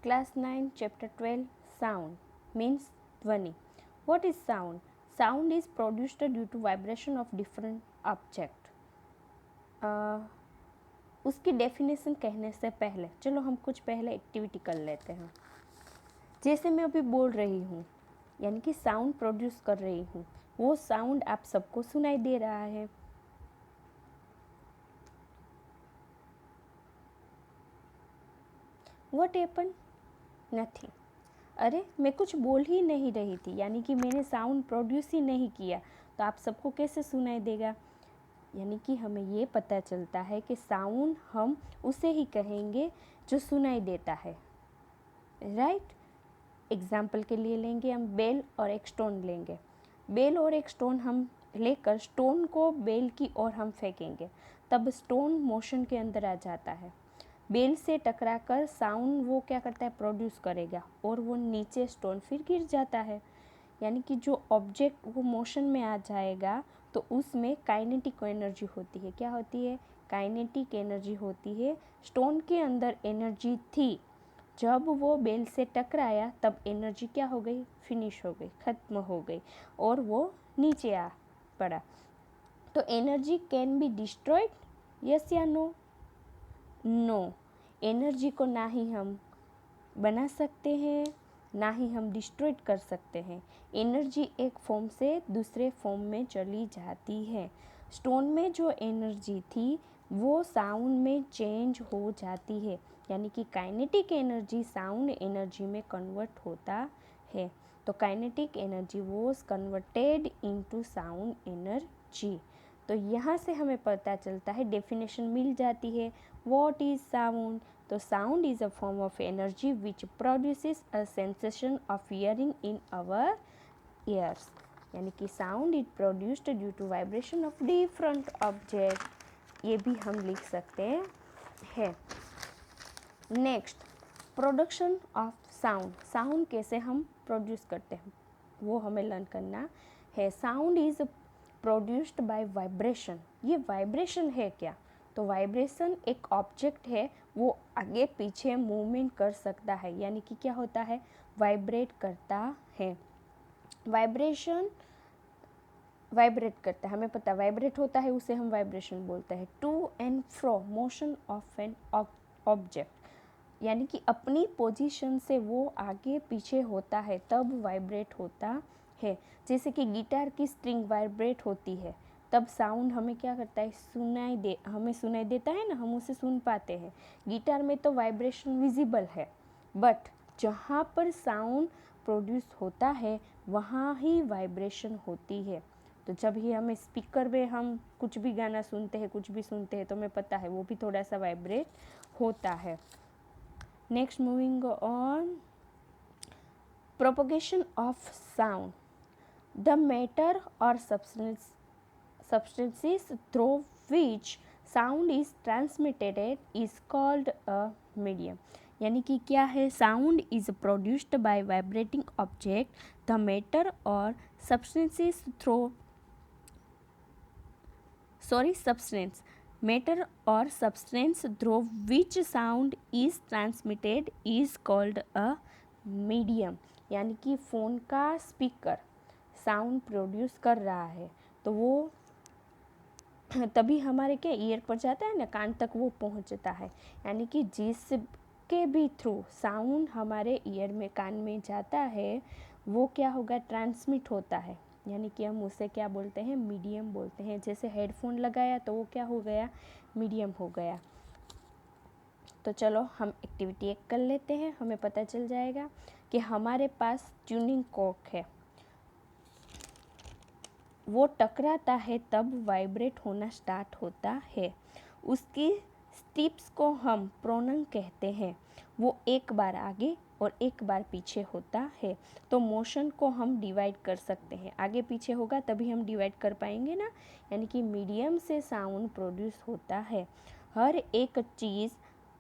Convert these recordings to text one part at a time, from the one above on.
Class 9, Chapter 12, Sound means ध्वनि. What is sound? Sound is produced due to vibration of different object. उसकी definition कहने से पहले चलो हम कुछ पहले एक्टिविटी कर लेते हैं. जैसे मैं अभी बोल रही हूँ यानी कि साउंड प्रोड्यूस कर रही हूँ, वो साउंड आप सबको सुनाई दे रहा है. What happened? Nothing. अरे मैं कुछ बोल ही नहीं रही थी, यानी कि मैंने साउंड प्रोड्यूस ही नहीं किया, तो आप सबको कैसे सुनाई देगा? यानी कि हमें ये पता चलता है कि साउंड हम उसे ही कहेंगे जो सुनाई देता है. राइट. एग्जाम्पल के लिए लेंगे हम बेल और एक स्टोन लेंगे. बेल और एक स्टोन हम लेकर स्टोन को बेल की ओर हम फेंकेंगे, तब स्टोन मोशन के अंदर आ जाता है. बेल से टकराकर साउंड वो क्या करता है, प्रोड्यूस करेगा, और वो नीचे स्टोन फिर गिर जाता है. यानी कि जो ऑब्जेक्ट वो मोशन में आ जाएगा तो उसमें काइनेटिक एनर्जी होती है. क्या होती है? काइनेटिक एनर्जी होती है. स्टोन के अंदर एनर्जी थी, जब वो बेल से टकराया तब एनर्जी क्या हो गई? फिनिश हो गई, ख़त्म हो गई, और वो नीचे आ पड़ा. तो energy can be destroyed, yes या नो? नो. एनर्जी को ना ही हम बना सकते हैं, ना ही हम डिस्ट्रॉयड कर सकते हैं. एनर्जी एक फॉर्म से दूसरे फॉर्म में चली जाती है. स्टोन में जो एनर्जी थी वो साउंड में चेंज हो जाती है, यानी कि काइनेटिक एनर्जी साउंड एनर्जी में कन्वर्ट होता है. तो kinetic energy was converted into sound energy. तो यहाँ से हमें पता चलता है, डेफिनेशन मिल जाती है. What is sound? तो sound is a form of energy which produces a sensation of hearing in our ears. यानी कि sound is produced due to vibration of different object. ये भी हम लिख सकते हैं. Next, production of sound. Sound कैसे हम प्रोड्यूस करते हैं वो हमें लर्न करना है. Sound is produced by vibration. ये वाइब्रेशन है क्या? तो वाइब्रेशन एक ऑब्जेक्ट है, वो आगे पीछे मूवमेंट कर सकता है, यानी कि क्या होता है? वाइब्रेट करता है. वाइब्रेशन वाइब्रेट करता है, हमें पता है वाइब्रेट होता है, उसे हम वाइब्रेशन बोलते हैं. To and fro motion of an object, यानी कि अपनी पोजीशन से वो आगे पीछे होता है तब वाइब्रेट होता है. जैसे कि गिटार की स्ट्रिंग वाइब्रेट होती है तब साउंड हमें क्या करता है? हमें सुनाई देता है ना, हम उसे सुन पाते हैं. गिटार में तो वाइब्रेशन विजिबल है, बट जहाँ पर साउंड प्रोड्यूस होता है वहाँ ही वाइब्रेशन होती है. तो जब ही हमें स्पीकर में हम कुछ भी गाना सुनते हैं, कुछ भी सुनते हैं, तो हमें पता है वो भी थोड़ा सा वाइब्रेट होता है. Next, moving on, propagation of sound. The matter or substances through which sound is transmitted is called a medium. यानी कि क्या है? Sound is produced by vibrating object. The matter और substances through substance, matter or substance through which sound is transmitted is called a medium. यानी कि phone का speaker sound produce कर रहा है तो वो तभी हमारे क्या ईयर पर जाता है ना, कान तक वो पहुंचता है. यानी कि जिसके भी थ्रू साउंड हमारे ईयर में, कान में जाता है, वो क्या होगा? ट्रांसमिट होता है. यानी कि हम उसे क्या बोलते हैं? मीडियम बोलते हैं. जैसे हेडफोन लगाया तो वो क्या हो गया? मीडियम हो गया. तो चलो हम एक्टिविटी एक कर लेते हैं, हमें पता चल जाएगा कि हमारे पास ट्यूनिंग कॉर्क है, वो टकराता है तब वाइब्रेट होना स्टार्ट होता है. उसकी स्टिप्स को हम प्रोनंग कहते हैं. वो एक बार आगे और एक बार पीछे होता है. तो मोशन को हम डिवाइड कर सकते हैं, आगे पीछे होगा तभी हम डिवाइड कर पाएंगे ना. यानी कि मीडियम से साउंड प्रोड्यूस होता है. हर एक चीज़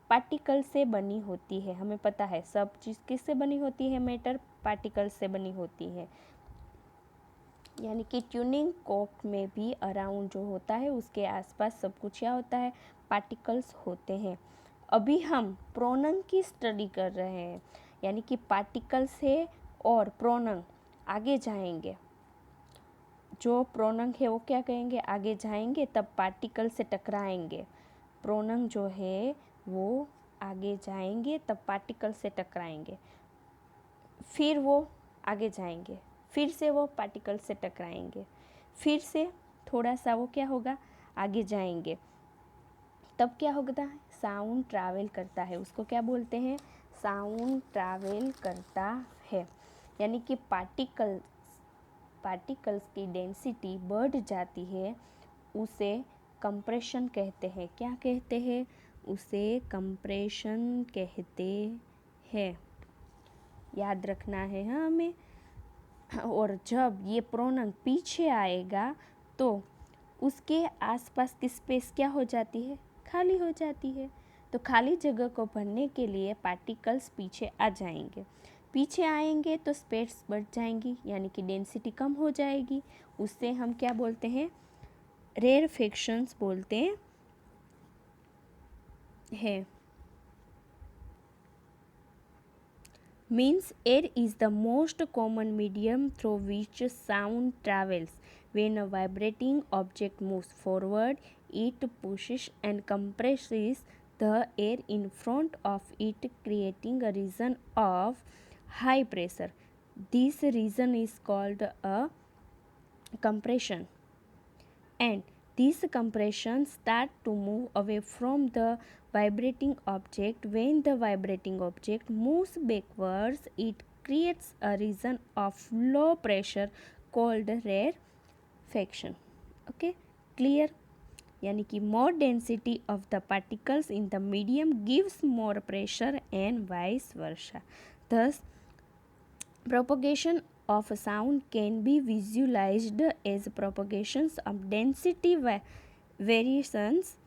पार्टिकल से बनी होती है, हमें पता है. सब चीज़ किससे बनी होती है? मैटर पार्टिकल से बनी होती है. यानी कि ट्यूनिंग कॉर्क में भी अराउंड जो होता है उसके आसपास सब कुछ क्या होता है? पार्टिकल्स होते हैं. अभी हम प्रोनम की स्टडी कर रहे हैं, यानी कि पार्टिकल से और प्रोनम आगे जाएंगे। जो प्रोनम है वो क्या कहेंगे, आगे जाएंगे तब पार्टिकल से टकराएंगे। प्रोनम जो है वो आगे जाएंगे तब पार्टिकल से टकराएंगे, फिर वो आगे जाएंगे, फिर से वो पार्टिकल से टकराएंगे, फिर से थोड़ा सा वो क्या होगा, आगे जाएंगे, तब क्या होता है, साउंड ट्रैवल करता है। उसको क्या बोलते हैं, साउंड ट्रैवल करता है। यानी कि पार्टिकल्स की डेंसिटी बढ़ जाती है, उसे कंप्रेशन कहते हैं। क्या कहते हैं, उसे कंप्रेशन कहते हैं। याद रखना है हाँ हमें। और जब ये प्रोनम पीछे आएगा तो उसके आसपास की स्पेस क्या हो जाती है, खाली हो जाती है। तो खाली जगह को भरने के लिए पार्टिकल्स पीछे आ जाएंगे। पीछे आएंगे तो स्पेस बढ़ जाएंगी, यानी कि डेंसिटी कम हो जाएगी। उससे हम क्या बोलते हैं, रेरफेक्शंस बोलते हैं। Means air is the most common medium through which sound travels. When a vibrating object moves forward, it pushes and compresses the air in front of it, creating a region of high pressure. This region is called a compression, and these compressions start to move away from the vibrating object. When the vibrating object moves backwards, it creates a region of low pressure called rarefaction. Okay, clear? यानी कि more density of the particles in the medium gives more pressure and vice versa. Thus, propagation of sound can be visualized as propagations of density variations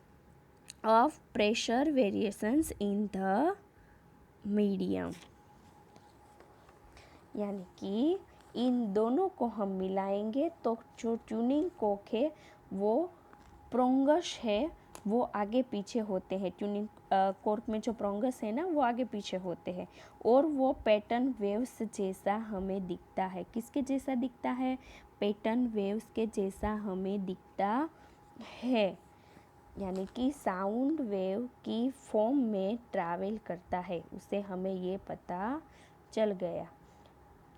of pressure variations in the medium. यानी कि इन दोनों को हम मिलाएंगे तो जो tuning Coke है वो प्रोंगस है, वो आगे पीछे होते हैं। ट्यूनिंग कोर्क में जो प्रोंगस है ना वो आगे पीछे होते हैं, और वो पैटर्न वेव्स जैसा हमें दिखता है। किसके जैसा दिखता है, पैटर्न वेव्स के जैसा हमें दिखता है। यानी कि साउंड वेव की फॉर्म में ट्रैवल करता है, उसे हमें ये पता चल गया।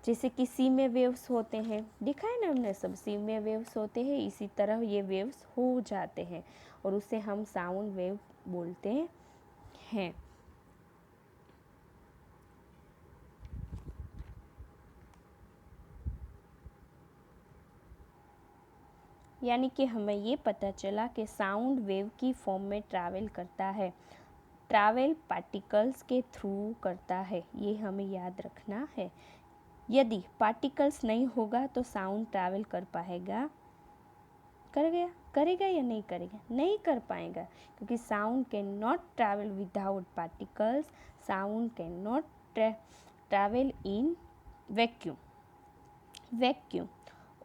जैसे कि सी में वेव्स होते हैं, दिखा है ना हमने, सब सी में वेव्स होते हैं, इसी तरह ये वेव्स हो जाते हैं और उसे हम साउंड वेव बोलते हैं। यानी कि हमें ये पता चला कि साउंड वेव की फॉर्म में ट्रैवल करता है, ट्रैवल पार्टिकल्स के थ्रू करता है, ये हमें याद रखना है। यदि पार्टिकल्स नहीं होगा तो साउंड ट्रैवल कर पाएगा, करेगा या नहीं करेगा, नहीं कर पाएगा, क्योंकि sound can not travel without particles, sound can not travel in vacuum.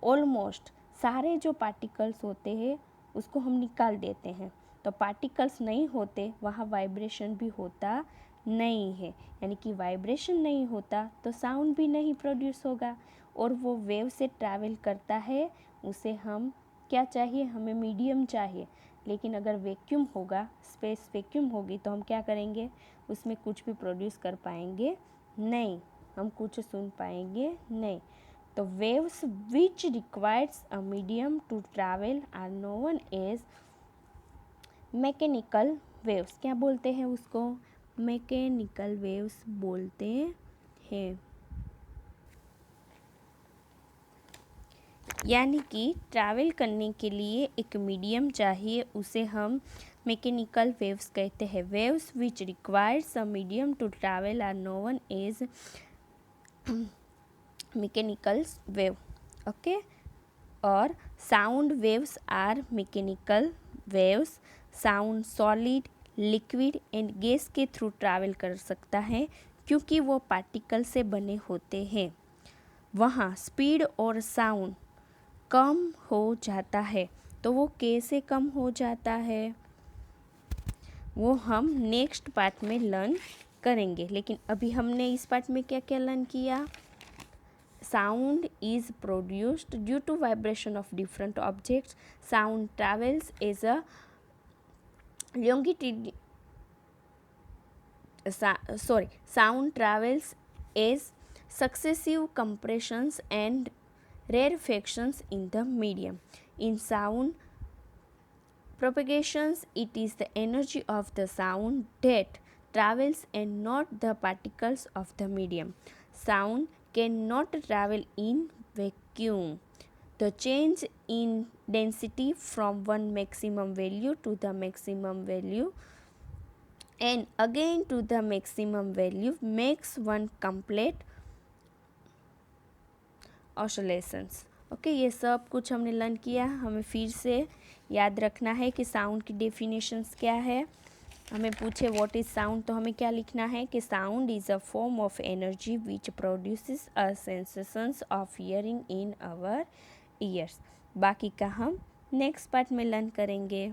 Almost सारे जो पार्टिकल्स होते हैं उसको हम निकाल देते हैं, तो पार्टिकल्स नहीं होते वहाँ वाइब्रेशन भी होता नहीं है। यानी कि वाइब्रेशन नहीं होता तो साउंड भी नहीं प्रोड्यूस होगा, और वो वेव से ट्रैवल करता है। उसे हम क्या चाहिए, हमें मीडियम चाहिए। लेकिन अगर वैक्यूम होगा, स्पेस वैक्यूम होगी, तो हम क्या करेंगे, उसमें कुछ भी प्रोड्यूस कर पाएंगे नहीं, हम कुछ सुन पाएंगे नहीं। तो waves which requires a medium to travel are known as mechanical waves. क्या बोलते हैं उसको, मैकेनिकल वेव्स बोलते हैं। यानी कि ट्रैवल करने के लिए एक मीडियम चाहिए, उसे हम मैकेनिकल वेव्स कहते हैं। Waves which requires a medium to travel are known as mechanical wave. Okay, और sound waves are mechanical waves. Sound solid, liquid and gas के थ्रू ट्रैवल कर सकता है, क्योंकि वो पार्टिकल से बने होते हैं। वहाँ स्पीड और साउंड कम हो जाता है। तो वो कैसे कम हो जाता है, वो हम नेक्स्ट पार्ट में लर्न करेंगे। लेकिन अभी हमने इस पार्ट में क्या क्या लर्न किया? Sound is produced due to vibration of different objects. Sound travels as a longitude. Sound travels as successive compressions and rarefactions in the medium. In sound propagations, it is the energy of the sound that travels and not the particles of the medium. Sound cannot travel in vacuum. The change in density from one maximum value to the maximum value and again to the maximum value makes one complete oscillations. Okay, ये सब कुछ हमने learn किया। हमें फिर से याद रखना है कि साउंड की डेफिनेशंस क्या है। हमें पूछे व्हाट इज़ साउंड, तो हमें क्या लिखना है कि sound is a form of energy which produces a sensations of hearing in our ears. बाकी का हम नेक्स्ट पार्ट में लर्न करेंगे।